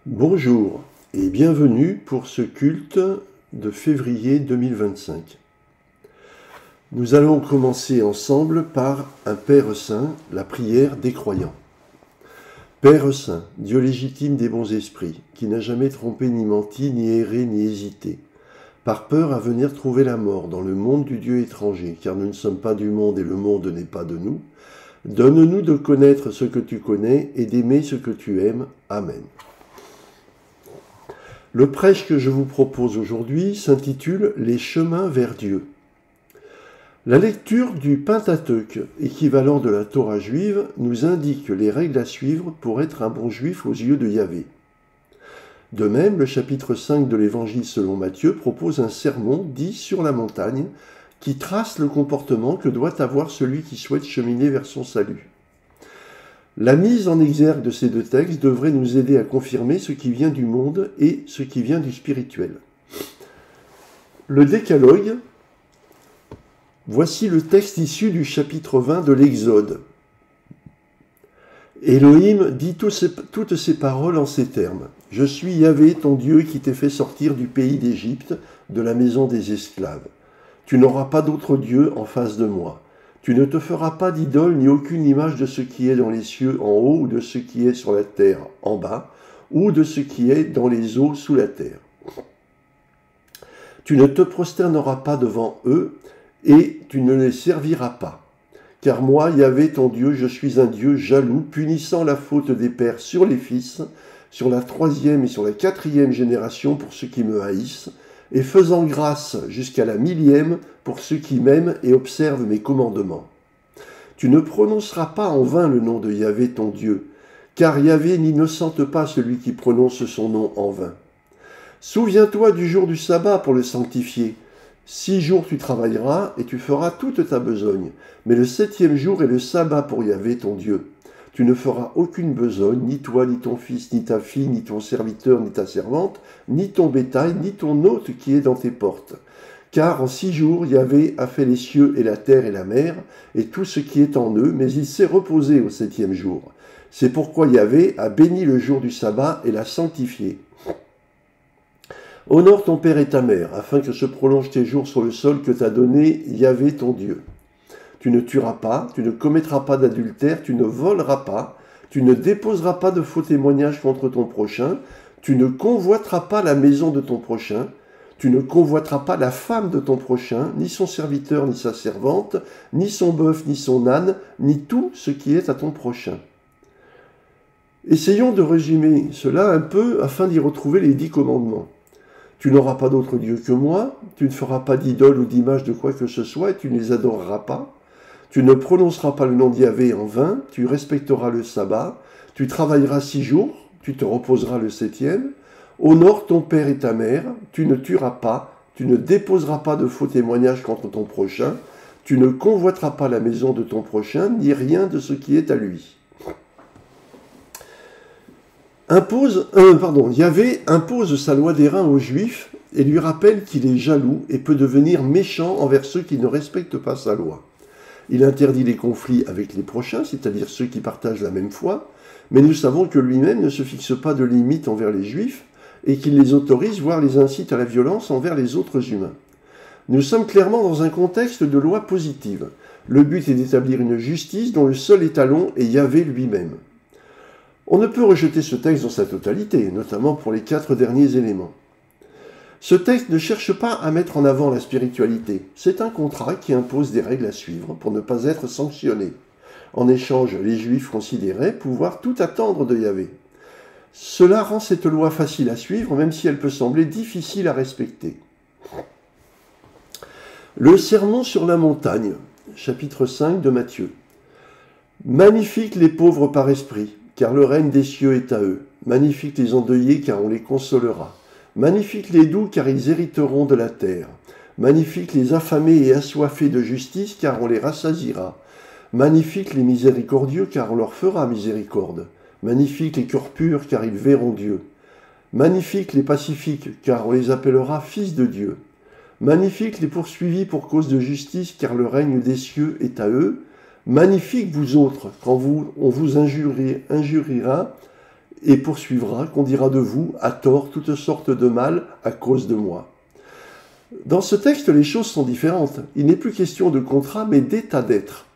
Bonjour et bienvenue pour ce culte de février 2025. Nous allons commencer ensemble par un Père Saint, la prière des croyants. Père Saint, Dieu légitime des bons esprits, qui n'a jamais trompé ni menti, ni erré, ni hésité, par peur à venir trouver la mort dans le monde du Dieu étranger, car nous ne sommes pas du monde et le monde n'est pas de nous, donne-nous de connaître ce que tu connais et d'aimer ce que tu aimes. Amen. Le prêche que je vous propose aujourd'hui s'intitule « Les chemins vers Dieu ». La lecture du Pentateuque, équivalent de la Torah juive, nous indique les règles à suivre pour être un bon juif aux yeux de Yahvé. De même, le chapitre 5 de l'Évangile selon Matthieu propose un sermon dit sur la montagne qui trace le comportement que doit avoir celui qui souhaite cheminer vers son salut. La mise en exergue de ces deux textes devrait nous aider à confirmer ce qui vient du monde et ce qui vient du spirituel. Le Décalogue, voici le texte issu du chapitre 20 de l'Exode. Elohim dit toutes ces paroles en ces termes. « Je suis Yahvé, ton Dieu, qui t'ai fait sortir du pays d'Égypte, de la maison des esclaves. Tu n'auras pas d'autre Dieu en face de moi. Tu ne te feras pas d'idole ni aucune image de ce qui est dans les cieux en haut ou de ce qui est sur la terre en bas ou de ce qui est dans les eaux sous la terre. Tu ne te prosterneras pas devant eux et tu ne les serviras pas. Car moi, Yahvé ton Dieu, je suis un Dieu jaloux, punissant la faute des pères sur les fils, sur la 3e et sur la 4e génération pour ceux qui me haïssent, et faisant grâce jusqu'à la 1000e pour ceux qui m'aiment et observent mes commandements. Tu ne prononceras pas en vain le nom de Yahvé ton Dieu, car Yahvé n'innocente pas celui qui prononce son nom en vain. Souviens-toi du jour du sabbat pour le sanctifier. 6 jours tu travailleras et tu feras toute ta besogne, mais le 7e jour est le sabbat pour Yahvé ton Dieu. Tu ne feras aucune besogne, ni toi, ni ton fils, ni ta fille, ni ton serviteur, ni ta servante, ni ton bétail, ni ton hôte qui est dans tes portes. Car en 6 jours, Yahvé a fait les cieux et la terre et la mer, et tout ce qui est en eux, mais il s'est reposé au 7e jour. C'est pourquoi Yahvé a béni le jour du sabbat et l'a sanctifié. Honore ton père et ta mère, afin que se prolongent tes jours sur le sol que t'a donné Yahvé ton Dieu. Tu ne tueras pas, tu ne commettras pas d'adultère, tu ne voleras pas, tu ne déposeras pas de faux témoignages contre ton prochain, tu ne convoiteras pas la maison de ton prochain, tu ne convoiteras pas la femme de ton prochain, ni son serviteur, ni sa servante, ni son bœuf, ni son âne, ni tout ce qui est à ton prochain. » Essayons de résumer cela un peu afin d'y retrouver les 10 commandements. Tu n'auras pas d'autre Dieu que moi, tu ne feras pas d'idole ou d'image de quoi que ce soit et tu ne les adoreras pas. Tu ne prononceras pas le nom d'Yahvé en vain, tu respecteras le sabbat, tu travailleras 6 jours, tu te reposeras le 7e. Honore ton père et ta mère, tu ne tueras pas, tu ne déposeras pas de faux témoignages contre ton prochain, tu ne convoiteras pas la maison de ton prochain, ni rien de ce qui est à lui. Yahvé impose sa loi d'airain aux Juifs et lui rappelle qu'il est jaloux et peut devenir méchant envers ceux qui ne respectent pas sa loi. Il interdit les conflits avec les prochains, c'est-à-dire ceux qui partagent la même foi, mais nous savons que lui-même ne se fixe pas de limites envers les Juifs et qu'il les autorise, voire les incite à la violence envers les autres humains. Nous sommes clairement dans un contexte de loi positive. Le but est d'établir une justice dont le seul étalon est Yahvé lui-même. On ne peut rejeter ce texte dans sa totalité, notamment pour les 4 derniers éléments. Ce texte ne cherche pas à mettre en avant la spiritualité. C'est un contrat qui impose des règles à suivre pour ne pas être sanctionné. En échange, les Juifs considéraient pouvoir tout attendre de Yahvé. Cela rend cette loi facile à suivre, même si elle peut sembler difficile à respecter. Le sermon sur la montagne, chapitre 5 de Matthieu. Magnifiques les pauvres par esprit, car le règne des cieux est à eux. Magnifiques les endeuillés, car on les consolera. Magnifiques les doux, car ils hériteront de la terre. Magnifiques les affamés et assoiffés de justice, car on les rassasiera. Magnifiques les miséricordieux, car on leur fera miséricorde. Magnifiques les cœurs purs, car ils verront Dieu. Magnifiques les pacifiques, car on les appellera fils de Dieu. Magnifiques les poursuivis pour cause de justice, car le règne des cieux est à eux. Magnifiques vous autres, quand on vous injuriera et poursuivra, qu'on dira de vous, à tort, toutes sortes de mal à cause de moi. Dans ce texte, les choses sont différentes. Il n'est plus question de contrat, mais d'état d'être.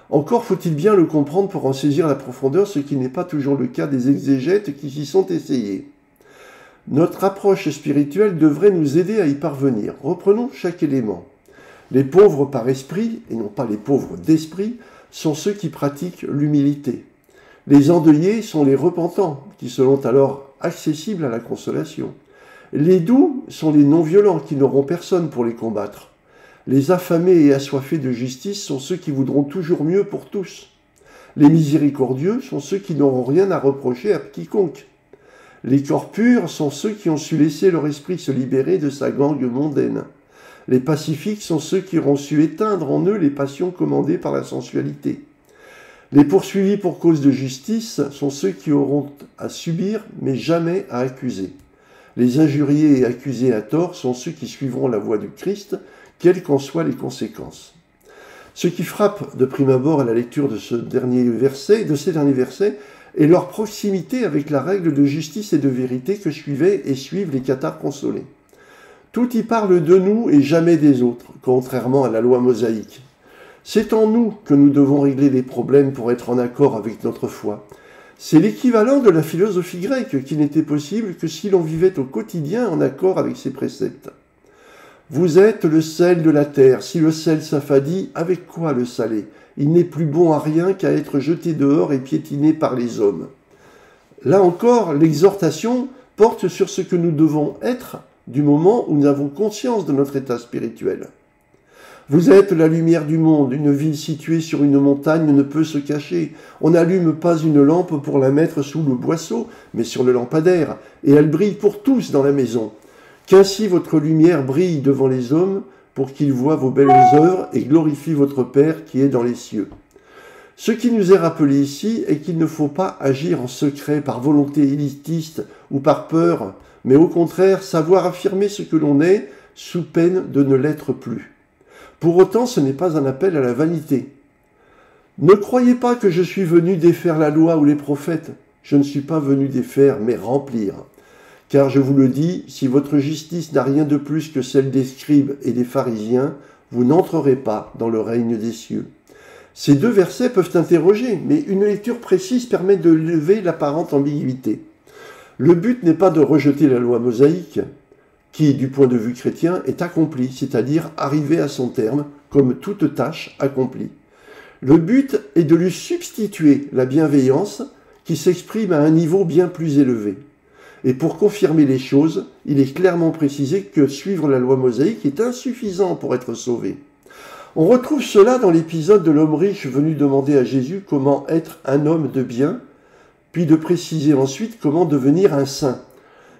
Encore faut-il bien le comprendre pour en saisir la profondeur, ce qui n'est pas toujours le cas des exégètes qui s'y sont essayés. Notre approche spirituelle devrait nous aider à y parvenir. Reprenons chaque élément. Les pauvres par esprit, et non pas les pauvres d'esprit, sont ceux qui pratiquent l'humilité. Les endeuillés sont les repentants, qui seront alors accessibles à la consolation. Les doux sont les non-violents, qui n'auront personne pour les combattre. Les affamés et assoiffés de justice sont ceux qui voudront toujours mieux pour tous. Les miséricordieux sont ceux qui n'auront rien à reprocher à quiconque. Les corps purs sont ceux qui ont su laisser leur esprit se libérer de sa gangue mondaine. Les pacifiques sont ceux qui auront su éteindre en eux les passions commandées par la sensualité. Les poursuivis pour cause de justice sont ceux qui auront à subir, mais jamais à accuser. Les injuriés et accusés à tort sont ceux qui suivront la voie du Christ, quelles qu'en soient les conséquences. Ce qui frappe de prime abord à la lecture de ces derniers versets, est leur proximité avec la règle de justice et de vérité que suivaient et suivent les cathares consolés. Tout y parle de nous et jamais des autres, contrairement à la loi mosaïque. C'est en nous que nous devons régler les problèmes pour être en accord avec notre foi. C'est l'équivalent de la philosophie grecque qui n'était possible que si l'on vivait au quotidien en accord avec ses préceptes. Vous êtes le sel de la terre. Si le sel s'affadit, avec quoi le saler? Il n'est plus bon à rien qu'à être jeté dehors et piétiné par les hommes. Là encore, l'exhortation porte sur ce que nous devons être du moment où nous avons conscience de notre état spirituel. Vous êtes la lumière du monde. Une ville située sur une montagne ne peut se cacher. On n'allume pas une lampe pour la mettre sous le boisseau, mais sur le lampadaire, et elle brille pour tous dans la maison. Qu'ainsi votre lumière brille devant les hommes, pour qu'ils voient vos belles œuvres et glorifient votre Père qui est dans les cieux. Ce qui nous est rappelé ici est qu'il ne faut pas agir en secret par volonté élitiste ou par peur, mais au contraire savoir affirmer ce que l'on est sous peine de ne l'être plus. Pour autant, ce n'est pas un appel à la vanité. Ne croyez pas que je suis venu défaire la loi ou les prophètes. Je ne suis pas venu défaire, mais remplir. Car je vous le dis, si votre justice n'a rien de plus que celle des scribes et des pharisiens, vous n'entrerez pas dans le règne des cieux. Ces deux versets peuvent interroger, mais une lecture précise permet de lever l'apparente ambiguïté. Le but n'est pas de rejeter la loi mosaïque, qui, du point de vue chrétien, est accomplie, c'est-à-dire arrivée à son terme, comme toute tâche accomplie. Le but est de lui substituer la bienveillance qui s'exprime à un niveau bien plus élevé. Et pour confirmer les choses, il est clairement précisé que suivre la loi mosaïque est insuffisant pour être sauvé. On retrouve cela dans l'épisode de l'homme riche venu demander à Jésus comment être un homme de bien, puis de préciser ensuite comment devenir un saint.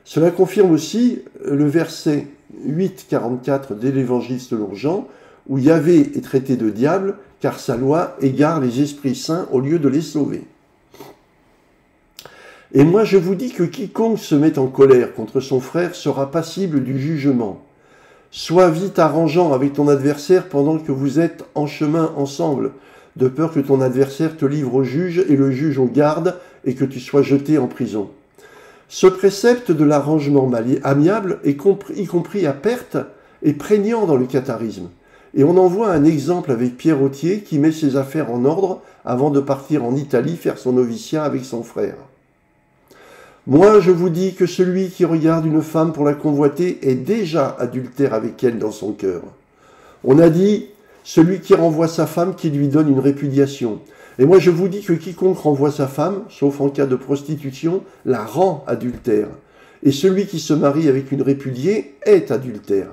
Cela confirme aussi le verset 8-44 de l'évangile selon Jean, où Yahvé est traité de diable, car sa loi égare les esprits saints au lieu de les sauver. Et moi je vous dis que quiconque se met en colère contre son frère sera passible du jugement. Sois vite arrangeant avec ton adversaire pendant que vous êtes en chemin ensemble, de peur que ton adversaire te livre au juge et le juge au garde et que tu sois jeté en prison. Ce précepte de l'arrangement amiable, y compris à perte, est prégnant dans le catharisme. Et on en voit un exemple avec Pierre Authier qui met ses affaires en ordre avant de partir en Italie faire son noviciat avec son frère. Moi, je vous dis que celui qui regarde une femme pour la convoiter est déjà adultère avec elle dans son cœur. On a dit, celui qui renvoie sa femme qui lui donne une répudiation. Et moi, je vous dis que quiconque renvoie sa femme, sauf en cas de prostitution, la rend adultère. Et celui qui se marie avec une répudiée est adultère.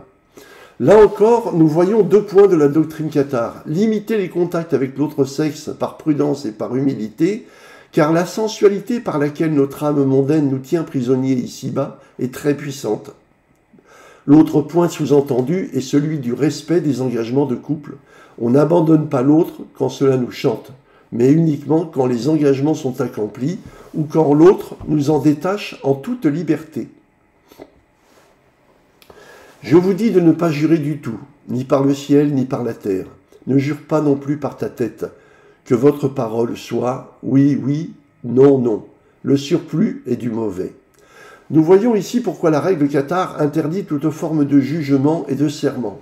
Là encore, nous voyons deux points de la doctrine cathare. Limiter les contacts avec l'autre sexe par prudence et par humilité, car la sensualité par laquelle notre âme mondaine nous tient prisonniers ici-bas est très puissante. L'autre point sous-entendu est celui du respect des engagements de couple. On n'abandonne pas l'autre quand cela nous chante, mais uniquement quand les engagements sont accomplis ou quand l'autre nous en détache en toute liberté. Je vous dis de ne pas jurer du tout, ni par le ciel, ni par la terre. Ne jure pas non plus par ta tête. Que votre parole soit oui, oui, non, non. Le surplus est du mauvais. Nous voyons ici pourquoi la règle cathare interdit toute forme de jugement et de serment.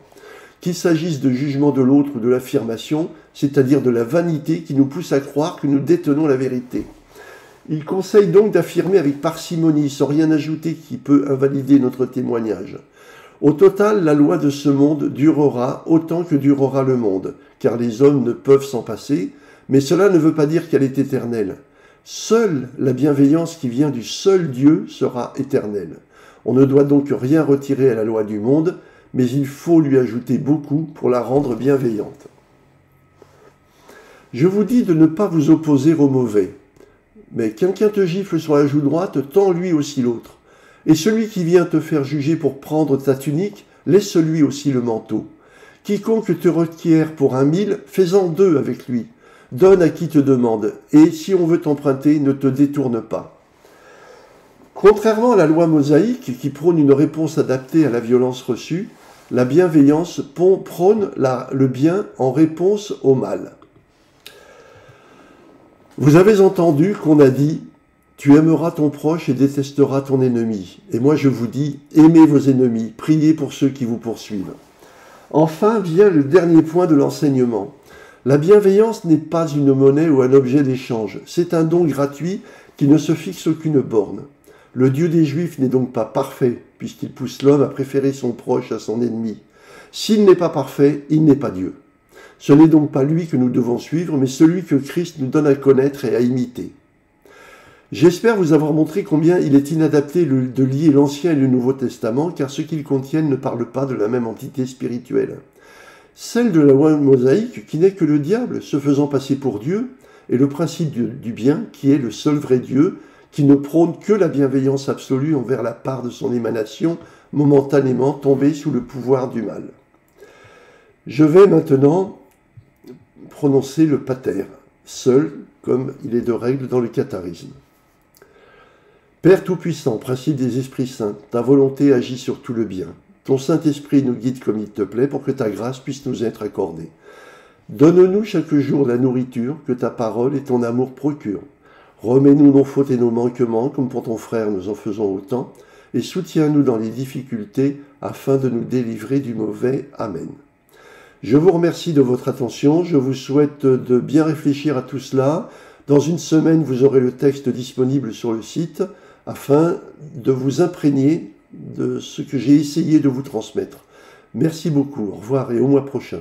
Qu'il s'agisse de jugement de l'autre ou de l'affirmation, c'est-à-dire de la vanité qui nous pousse à croire que nous détenons la vérité. Il conseille donc d'affirmer avec parcimonie, sans rien ajouter qui peut invalider notre témoignage. Au total, la loi de ce monde durera autant que durera le monde, car les hommes ne peuvent s'en passer, mais cela ne veut pas dire qu'elle est éternelle. Seule la bienveillance qui vient du seul Dieu sera éternelle. On ne doit donc rien retirer à la loi du monde, mais il faut lui ajouter beaucoup pour la rendre bienveillante. Je vous dis de ne pas vous opposer au mauvais. Mais quelqu'un te gifle sur la joue droite, tends lui aussi l'autre. Et celui qui vient te faire juger pour prendre ta tunique, laisse-lui aussi le manteau. Quiconque te requiert pour 1 000, fais-en 2 avec lui. Donne à qui te demande, et si on veut t'emprunter, ne te détourne pas. Contrairement à la loi mosaïque, qui prône une réponse adaptée à la violence reçue, la bienveillance prône le bien en réponse au mal. Vous avez entendu qu'on a dit « Tu aimeras ton proche et détesteras ton ennemi ». Et moi je vous dis « Aimez vos ennemis, priez pour ceux qui vous poursuivent ». Enfin vient le dernier point de l'enseignement. La bienveillance n'est pas une monnaie ou un objet d'échange. C'est un don gratuit qui ne se fixe aucune borne. Le Dieu des Juifs n'est donc pas parfait, puisqu'il pousse l'homme à préférer son proche à son ennemi. S'il n'est pas parfait, il n'est pas Dieu. Ce n'est donc pas lui que nous devons suivre, mais celui que Christ nous donne à connaître et à imiter. J'espère vous avoir montré combien il est inadapté de lier l'Ancien et le Nouveau Testament, car ce qu'ils contiennent ne parle pas de la même entité spirituelle. Celle de la loi mosaïque, qui n'est que le diable se faisant passer pour Dieu, et le principe du bien, qui est le seul vrai Dieu, qui ne prône que la bienveillance absolue envers la part de son émanation, momentanément tombée sous le pouvoir du mal. Je vais maintenant prononcer le pater, seul, comme il est de règle dans le catharisme. Père Tout-Puissant, principe des esprits saints, ta volonté agit sur tout le bien. Ton Saint-Esprit nous guide comme il te plaît pour que ta grâce puisse nous être accordée. Donne-nous chaque jour la nourriture que ta parole et ton amour procurent. Remets-nous nos fautes et nos manquements comme pour ton frère nous en faisons autant, et soutiens-nous dans les difficultés afin de nous délivrer du mauvais. Amen. Je vous remercie de votre attention, je vous souhaite de bien réfléchir à tout cela. Dans une semaine, vous aurez le texte disponible sur le site afin de vous imprégner de ce que j'ai essayé de vous transmettre. Merci beaucoup, au revoir et au mois prochain.